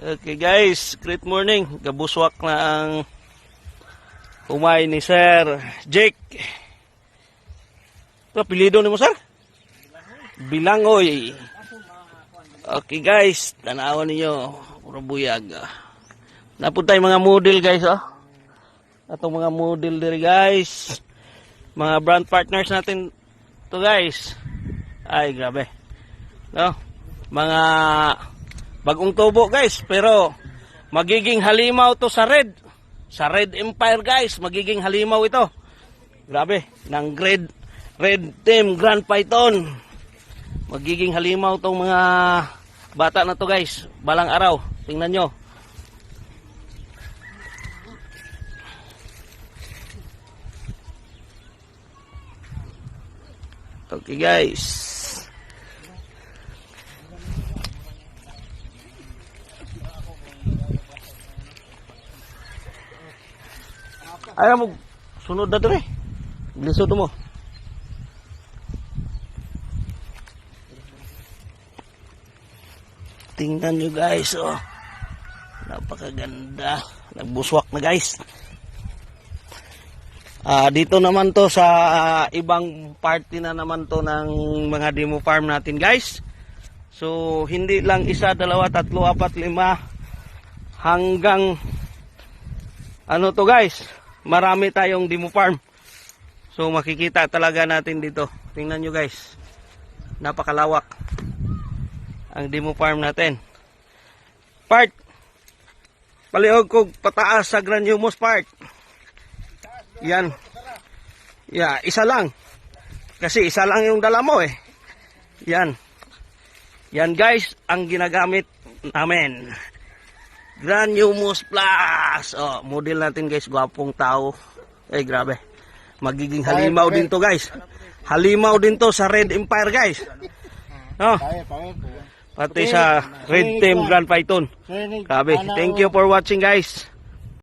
Okay guys, great morning. Gabuswak na ang humay ni Sir Jake. Ito, apelido ni mo sir? Bilangoy. Okay guys, tanawan ninyo. Puro buyag. Napunta yung mga model guys, oh. Atong mga model diri guys. Mga brand partners natin to guys. Ay, grabe. No? Mga bagong tubo guys, pero magiging halimaw to sa Red. Sa Red Empire guys, magiging halimaw ito. Grabe, ng Red Team Grand Python. Magiging halimaw tong mga bata na to guys. Balang araw, tingnan nyo. Okay guys. Ayaw mo, sunod na ito eh. Lisod mo. Tingnan nyo guys, oh. Napakaganda. Nagbuswak na guys. Dito naman to sa ibang party na naman to ng mga demo farm natin guys. So, hindi lang isa, dalawa, tatlo, apat, lima, hanggang ano to guys. Marami tayong demo farm. So makikita talaga natin dito. Tingnan nyo guys. Napakalawak ang demo farm natin. Part. Palihog ko pataas sa Grand Humus part. Yan. Yeah, isa lang. Kasi isa lang yung dala mo eh. Yan. Yan guys ang ginagamit namin. Grand Humus Plus. Oh, model natin guys, gwapong tao. Eh grabe. Magiging halimaw din to guys. Halimaw din to sa Red Empire guys. Oh. Pati sa Red Team Grand Python. Grabe. Thank you for watching guys.